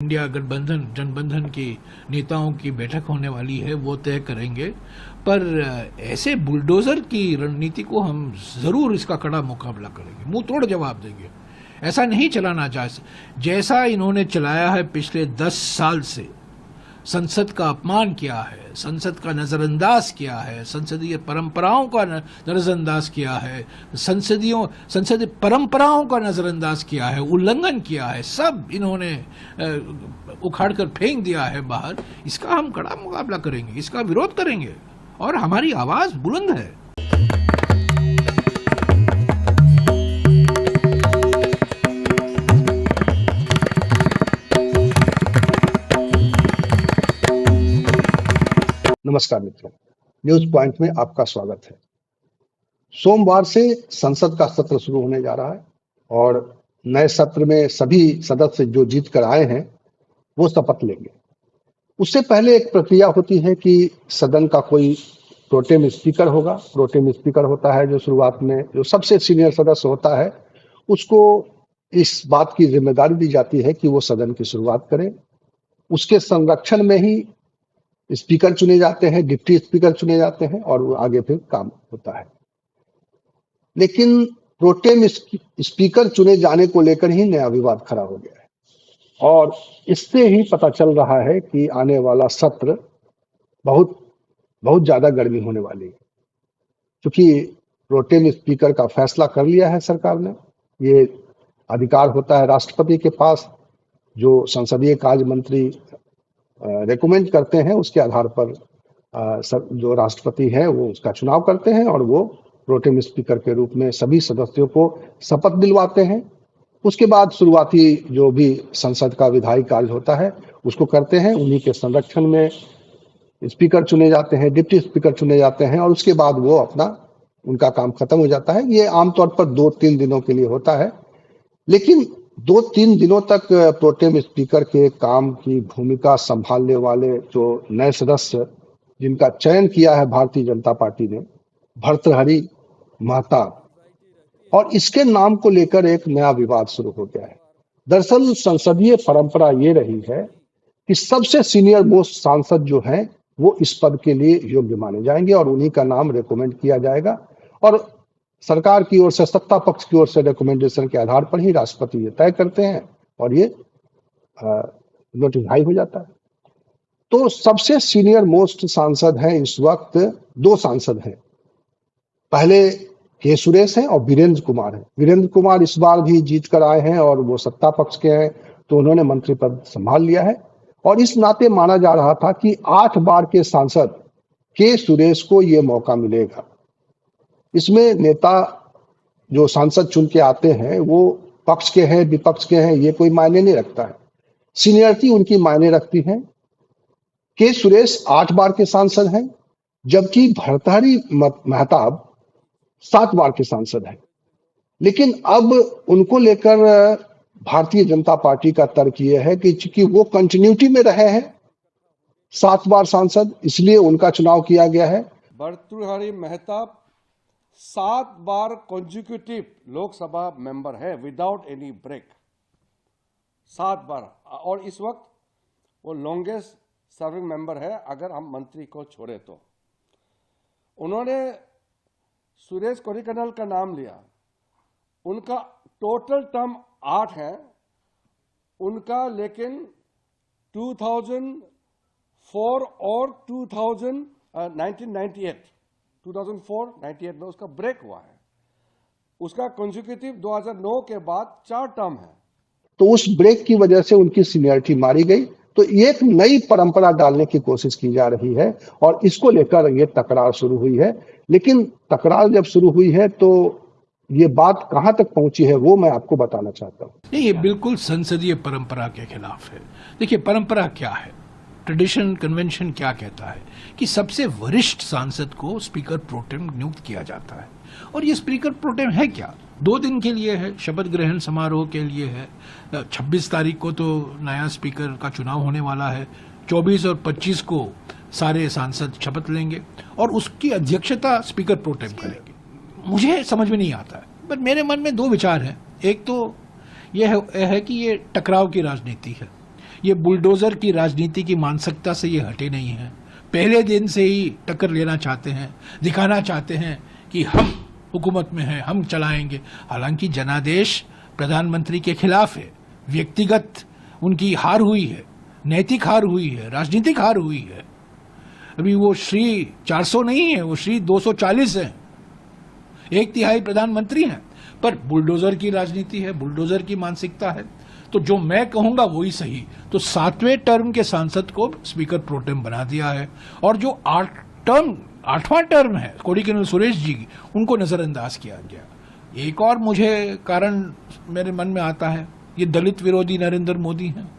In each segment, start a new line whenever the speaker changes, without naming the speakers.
India गठबंधन की नेताओं की बैठक होने वाली है, वो तय करेंगे। पर ऐसे बुलडोजर की रणनीति को हम जरूर इसका कड़ा मुकाबला करेंगे, मुंह तोड़ जवाब देंगे। ऐसा नहीं चलाना चाहिए जैसा इन्होंने चलाया है पिछले 10 साल से। संसद का अपमान किया है, संसद का नजरअंदाज किया है, संसदीय परंपराओं का नजरअंदाज किया है, संसदीय परंपराओं का नजरअंदाज किया है, उल्लंघन किया है, सब इन्होंने उखाड़ कर फेंक दिया है बाहर। इसका हम कड़ा मुकाबला करेंगे, इसका विरोध करेंगे और हमारी आवाज बुलंद है।
नमस्कार मित्रों, न्यूज पॉइंट में आपका स्वागत है। सोमवार से संसद का सत्र शुरू होने जा रहा है और नए सत्र में सभी सदस्य जो जीत कर आए हैं वो शपथ लेंगे। उससे पहले एक प्रक्रिया होती है कि सदन का कोई प्रोटेम स्पीकर होगा। प्रोटेम स्पीकर होता है जो शुरुआत में जो सबसे सीनियर सदस्य होता है, उसको इस बात की जिम्मेदारी दी जाती है कि वो सदन की शुरुआत करे। उसके संरक्षण में ही स्पीकर चुने जाते हैं, डिप्टी स्पीकर चुने जाते हैं और वो आगे फिर काम होता है। लेकिन प्रोटेम स्पीकर चुने जाने को लेकर ही नया विवाद खड़ा हो गया है और इससे ही पता चल रहा है कि आने वाला सत्र बहुत ज्यादा गर्मी होने वाली है। क्योंकि प्रोटेम स्पीकर का फैसला कर लिया है सरकार ने। ये अधिकार होता है राष्ट्रपति के पास, जो संसदीय कार्य मंत्री रेकमेंड करते हैं उसके आधार पर जो राष्ट्रपति है वो उसका चुनाव करते हैं और वो प्रोटेम स्पीकर के रूप में सभी सदस्यों को शपथ दिलवाते हैं। उसके बाद शुरुआती जो भी संसद का विधायी कार्य होता है उसको करते हैं। उन्हीं के संरक्षण में स्पीकर चुने जाते हैं, डिप्टी स्पीकर चुने जाते हैं और उसके बाद वो उनका काम खत्म हो जाता है। ये आमतौर पर 2-3 दिनों के लिए होता है, लेकिन 2-3 दिनों तक प्रोटेम स्पीकर के काम की भूमिका संभालने वाले जो नए सदस्य जिनका चयन किया है भारतीय जनता पार्टी ने, भर्तृहरि महताब, और इसके नाम को लेकर एक नया विवाद शुरू हो गया है। दरअसल संसदीय परंपरा ये रही है कि सबसे सीनियर मोस्ट सांसद जो हैं वो इस पद के लिए योग्य माने जाएंगे और उन्हीं का नाम रिकमेंड किया जाएगा और सरकार की ओर से, सत्ता पक्ष की ओर से रिकमेंडेशन के आधार पर ही राष्ट्रपति ये तय करते हैं और ये नोटिफाई हो जाता है। तो सबसे सीनियर मोस्ट सांसद हैं इस वक्त 2 सांसद हैं। पहले के सुरेश हैं और वीरेंद्र कुमार हैं। वीरेंद्र कुमार इस बार भी जीत कर आए हैं और वो सत्ता पक्ष के हैं, तो उन्होंने मंत्री पद संभाल लिया है और इस नाते माना जा रहा था कि 8 बार के सांसद के सुरेश को ये मौका मिलेगा। इसमें नेता जो सांसद चुन के आते हैं वो पक्ष के हैं, विपक्ष के हैं, ये कोई मायने नहीं रखता है। सीनियरिटी उनकी मायने रखती है। के सुरेश 8 बार के सांसद हैं, जबकि भर्तृहरि महताब 7 बार के सांसद हैं। लेकिन अब उनको लेकर भारतीय जनता पार्टी का तर्क ये है कि चूंकि वो कंटिन्यूटी में रहे हैं 7 बार सांसद, इसलिए उनका चुनाव किया गया है।
भर्तृहरि महताब 7 बार कॉन्जिक्यूटिव लोकसभा मेंबर है विदाउट एनी ब्रेक, 7 बार, और इस वक्त वो लॉन्गेस्ट सर्विंग मेंबर है अगर हम मंत्री को छोड़े तो। उन्होंने सुरेश कोडिकन्नल का नाम लिया। उनका टोटल टर्म 8 है उनका, लेकिन 2004 और 1998 में उसका ब्रेक हुआ है। उसका कंसेक्यूटिव 2009 के बाद 4 टर्म है।
तो उस ब्रेक की वजह से उनकी सीनियरिटी मारी गई। तो एक नई परंपरा डालने की कोशिश की जा रही है और इसको लेकर ये तकरार शुरू हुई है। लेकिन तकरार जब शुरू हुई है तो ये बात कहां तक पहुंची है वो मैं आपको बताना चाहता हूं।
नहीं, ये बिल्कुल संसदीय परंपरा के खिलाफ है। देखिए, परंपरा क्या है, ट्रेडिशन, कन्वेंशन क्या कहता है कि सबसे वरिष्ठ सांसद को स्पीकर प्रोटेम नियुक्त किया जाता है। और ये स्पीकर प्रोटेम है क्या, 2 दिन के लिए है, शपथ ग्रहण समारोह के लिए है। 26 तारीख को तो नया स्पीकर का चुनाव होने वाला है, 24 और 25 को सारे सांसद शपथ लेंगे और उसकी अध्यक्षता स्पीकर प्रोटेम करेंगे। मुझे समझ में नहीं आता है, पर मेरे मन में 2 विचार हैं। एक तो यह है कि ये टकराव की राजनीति है ये बुलडोजर की राजनीति की मानसिकता से ये हटे नहीं हैं। पहले दिन से ही टक्कर लेना चाहते हैं, दिखाना चाहते हैं कि हम हुकूमत में हैं, हम चलाएंगे। हालांकि जनादेश प्रधानमंत्री के खिलाफ है, व्यक्तिगत उनकी हार हुई है, नैतिक हार हुई है, राजनीतिक हार हुई है। अभी वो श्री 400 नहीं है, वो श्री 240 है, 1/3 प्रधानमंत्री हैं। पर बुलडोजर की राजनीति है, बुलडोजर की मानसिकता है। तो जो मैं कहूंगा वही सही। तो 7वें टर्म के सांसद को स्पीकर प्रोटेम बना दिया है, और जो 8वां टर्म है कोड़ीकन्नल सुरेश जी की, उनको नजरअंदाज किया गया। एक और मुझे कारण मेरे मन में आता है, ये दलित विरोधी नरेंद्र मोदी हैं।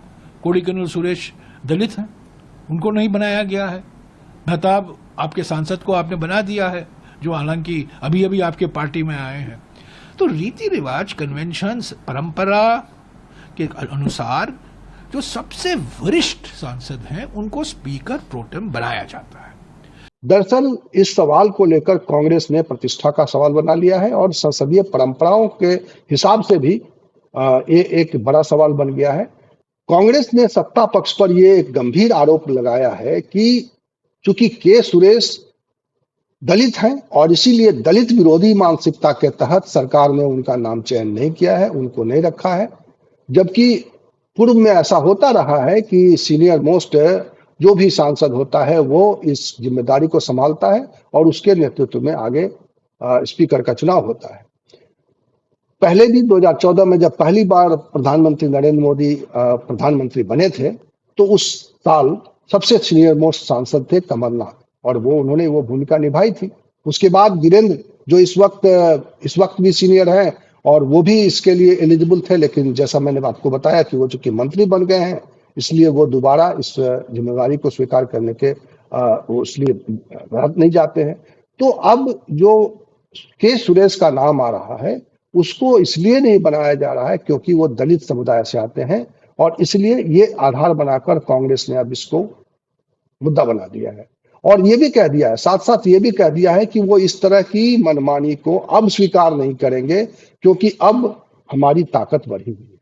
कोड़ीकन्नल सुरेश दलित हैं, उनको नहीं बनाया गया है। मेहताब आपके सांसद को आपने बना दिया है, जो हालांकि अभी अभी आपके पार्टी में आए हैं। तो रीति रिवाज, कन्वेंशंस, परंपरा के अनुसार जो सबसे वरिष्ठ सांसद हैं उनको स्पीकर प्रोटेम बनाया जाता है।
दरअसल इस सवाल को लेकर कांग्रेस ने प्रतिष्ठा का सवाल बना लिया है, और संसदीय परंपराओं के हिसाब से भी ये एक बड़ा सवाल बन गया है। कांग्रेस ने सत्ता पक्ष पर ये एक गंभीर आरोप लगाया है कि चूंकि के सुरेश दलित हैं और इसीलिए दलित विरोधी मानसिकता के तहत सरकार ने उनका नाम चयन नहीं किया है, उनको नहीं रखा है। जबकि पूर्व में ऐसा होता रहा है कि सीनियर मोस्ट जो भी सांसद होता है वो इस जिम्मेदारी को संभालता है और उसके नेतृत्व में आगे स्पीकर का चुनाव होता है। पहले भी 2014 में जब पहली बार प्रधानमंत्री नरेंद्र मोदी प्रधानमंत्री बने थे, तो उस साल सबसे सीनियर मोस्ट सांसद थे कमलनाथ, और उन्होंने वो भूमिका निभाई थी। उसके बाद वीरेंद्र, जो इस वक्त भी सीनियर हैं, और वो भी इसके लिए एलिजिबल थे, लेकिन जैसा मैंने आपको बताया कि वो चूंकि मंत्री बन गए हैं, इसलिए वो दोबारा इस जिम्मेदारी को स्वीकार करने के वो इसलिए भारत नहीं जाते हैं। तो अब जो के सुरेश का नाम आ रहा है, उसको इसलिए नहीं बनाया जा रहा है क्योंकि वो दलित समुदाय से आते हैं, और इसलिए ये आधार बनाकर कांग्रेस ने अब इसको मुद्दा बना दिया है। और ये भी कह दिया है, साथ साथ ये भी कह दिया है कि वो इस तरह की मनमानी को अब स्वीकार नहीं करेंगे, क्योंकि अब हमारी ताकत बढ़ी हुई है।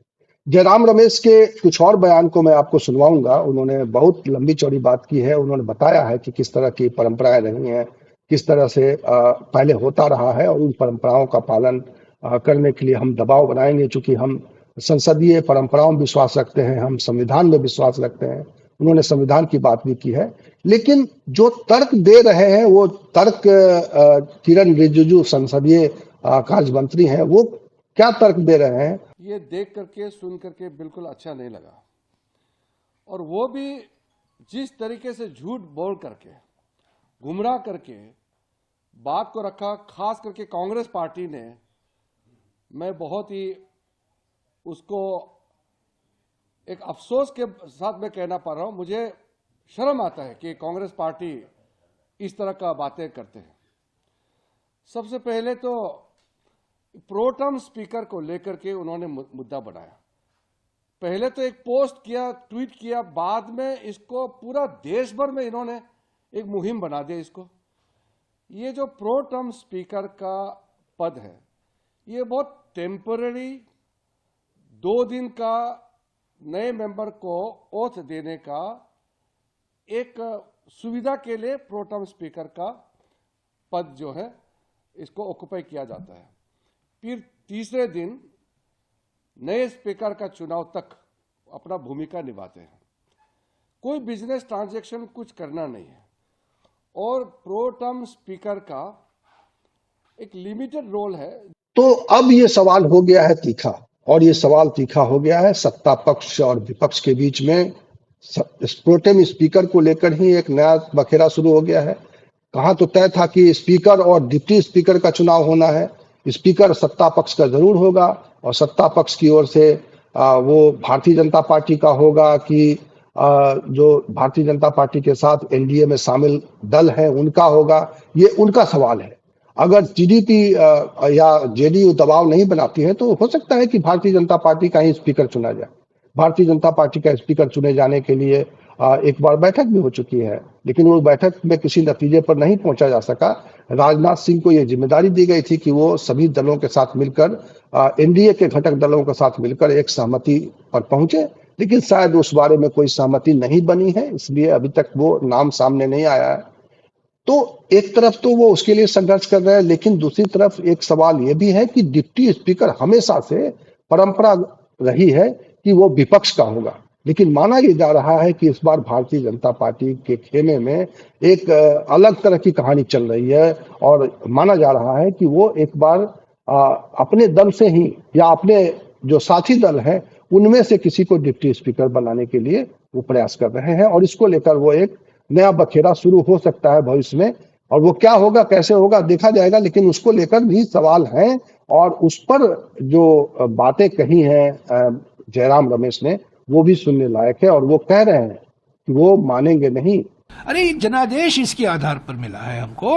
जयराम रमेश के कुछ और बयान को मैं आपको सुनवाऊंगा। उन्होंने बहुत लंबी चौड़ी बात की है। उन्होंने बताया है कि किस तरह की परंपराएं रही हैं, किस तरह से पहले होता रहा है, और उन परंपराओं का पालन करने के लिए हम दबाव बनाएंगे। चूंकि हम संसदीय परंपराओं में विश्वास रखते हैं, हम संविधान में विश्वास रखते हैं। उन्होंने संविधान की बात भी की है, लेकिन जो तर्क दे रहे हैं वो तर्क किरण रिजिजू संसदीय कार्य मंत्री हैं, वो क्या तर्क दे रहे हैं,
ये देख करके सुन करके बिल्कुल अच्छा नहीं लगा। और वो भी जिस तरीके से झूठ बोल करके, गुमराह करके बात को रखा, खास करके कांग्रेस पार्टी ने, मैं बहुत ही उसको एक अफसोस के साथ मैं कहना पा रहा हूं, मुझे शर्म आता है कि कांग्रेस पार्टी इस तरह का बातें करते हैं। सबसे पहले तो प्रोटेम स्पीकर को लेकर के उन्होंने मुद्दा बनाया। पहले तो एक पोस्ट किया, ट्वीट किया, बाद में इसको पूरा देश भर में इन्होंने एक मुहिम बना दिया इसको। ये जो प्रोटेम स्पीकर का पद है, ये बहुत टेम्पररी 2 दिन का नए मेंबर को ओथ देने का एक सुविधा के लिए प्रोटेम स्पीकर का पद जो है इसको ऑक्युपाई किया जाता है। फिर तीसरे दिन नए स्पीकर का चुनाव तक अपना भूमिका निभाते हैं। कोई बिजनेस ट्रांजैक्शन कुछ करना नहीं है, और प्रोटेम स्पीकर का एक लिमिटेड रोल है।
तो अब ये सवाल हो गया है तीखा, और ये सवाल तीखा हो गया है सत्ता पक्ष और विपक्ष के बीच में। प्रोटेम स्पीकर को लेकर ही एक नया बखेड़ा शुरू हो गया है। कहा तो तय था कि स्पीकर और डिप्टी स्पीकर का चुनाव होना है। स्पीकर सत्ता पक्ष का जरूर होगा, और सत्ता पक्ष की ओर से वो भारतीय जनता पार्टी का होगा कि जो भारतीय जनता पार्टी के साथ एनडीए में शामिल दल है उनका होगा। ये उनका सवाल है। अगर टीडीपी या जेडीयू दबाव नहीं बनाती है तो हो सकता है कि भारतीय जनता पार्टी का ही स्पीकर चुना जाए। भारतीय जनता पार्टी का स्पीकर चुने जाने के लिए एक बार बैठक भी हो चुकी है, लेकिन वो बैठक में किसी नतीजे पर नहीं पहुंचा जा सका। राजनाथ सिंह को यह जिम्मेदारी दी गई थी कि वो सभी दलों के साथ मिलकर, एनडीए के घटक दलों के साथ मिलकर एक सहमति पर पहुंचे, लेकिन शायद उस बारे में कोई सहमति नहीं बनी है, इसलिए अभी तक वो नाम सामने नहीं आया है। तो एक तरफ तो वो उसके लिए संघर्ष कर रहे हैं, लेकिन दूसरी तरफ एक सवाल ये भी है कि डिप्टी स्पीकर हमेशा से परंपरा रही है कि वो विपक्ष का होगा, लेकिन माना ये जा रहा है कि इस बार भारतीय जनता पार्टी के खेमे में एक अलग तरह की कहानी चल रही है और माना जा रहा है कि वो एक बार अपने दल से ही या अपने जो साथी दल हैं उनमें से किसी को डिप्टी स्पीकर बनाने के लिए वो प्रयास कर रहे हैं और इसको लेकर वो एक नया बखेड़ा शुरू हो सकता है भविष्य में, और वो क्या होगा कैसे होगा देखा जाएगा, लेकिन उसको लेकर भी सवाल हैं और उस पर जो बातें कही हैं जयराम रमेश ने वो भी सुनने लायक है और वो कह रहे हैं कि वो मानेंगे नहीं।
अरे जनादेश इसके आधार पर मिला है हमको।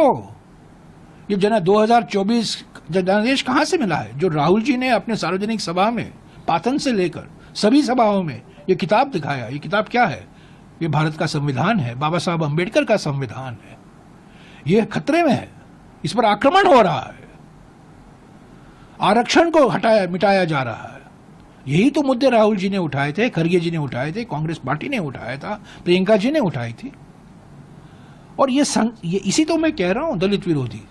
ये 2024 जनादेश कहां से मिला है? जो राहुल जी ने अपने सार्वजनिक सभा में पातन से लेकर सभी सभाओं में ये किताब दिखाया। ये किताब क्या है? ये भारत का संविधान है, बाबा साहब अंबेडकर का संविधान है। ये खतरे में है, इस पर आक्रमण हो रहा है, आरक्षण को मिटाया जा रहा है। यही तो मुद्दे राहुल जी ने उठाए थे, खरगे जी ने उठाए थे, कांग्रेस पार्टी ने उठाया था, प्रियंका जी ने उठाई थी। और ये इसी तो मैं कह रहा हूं दलित विरोधी,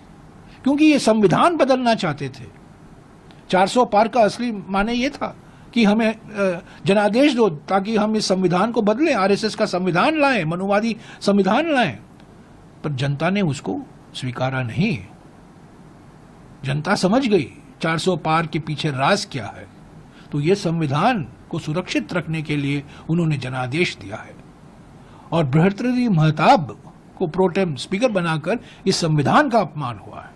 क्योंकि ये संविधान बदलना चाहते थे। 400 पार का असली माने ये था कि हमें जनादेश दो ताकि हम इस संविधान को बदलें, आरएसएस का संविधान लाएं, मनुवादी संविधान लाएं। पर जनता ने उसको स्वीकारा नहीं। जनता समझ गई 400 पार के पीछे राज क्या है। तो ये संविधान को सुरक्षित रखने के लिए उन्होंने जनादेश दिया है और बृहस्पति महताब को प्रोटेम स्पीकर बनाकर इस संविधान का अपमान हुआ है।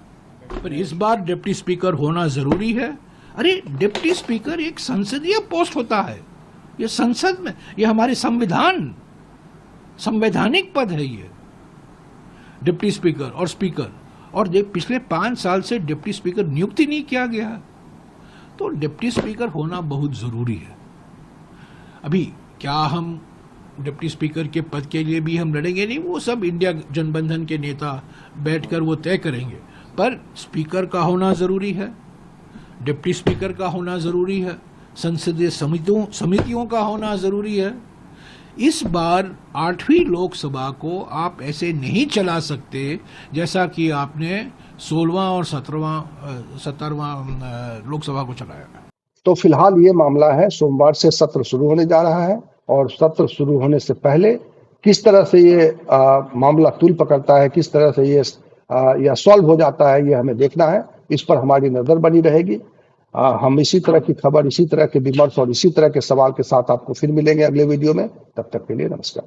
पर इस बार डिप्टी स्पीकर होना जरूरी है। अरे डिप्टी स्पीकर एक संसदीय पोस्ट होता है, ये संसद में, ये हमारे संवैधानिक पद है ये डिप्टी स्पीकर और स्पीकर। और पिछले 5 साल से डिप्टी स्पीकर नियुक्ति नहीं किया गया, तो डिप्टी स्पीकर होना बहुत जरूरी है। अभी क्या हम डिप्टी स्पीकर के पद के लिए भी हम लड़ेंगे? नहीं, वो सब इंडिया जनबंधन के नेता बैठकर वो तय करेंगे। पर स्पीकर का होना जरूरी है, डिप्टी स्पीकर का होना जरूरी है, संसदीय समितियों का होना जरूरी है। इस बार 8वीं लोकसभा को आप ऐसे नहीं चला सकते जैसा कि आपने 16वां और 17वां लोकसभा को चलाया।
तो फिलहाल ये मामला है, सोमवार से सत्र शुरू होने जा रहा है और सत्र शुरू होने से पहले किस तरह से ये मामला तूल पकड़ता है, किस तरह से ये या सॉल्व हो जाता है, ये हमें देखना है। इस पर हमारी नजर बनी रहेगी। हम इसी तरह की खबर, इसी तरह के विमर्श और इसी तरह के सवाल के साथ आपको फिर मिलेंगे अगले वीडियो में। तब तक के लिए नमस्कार।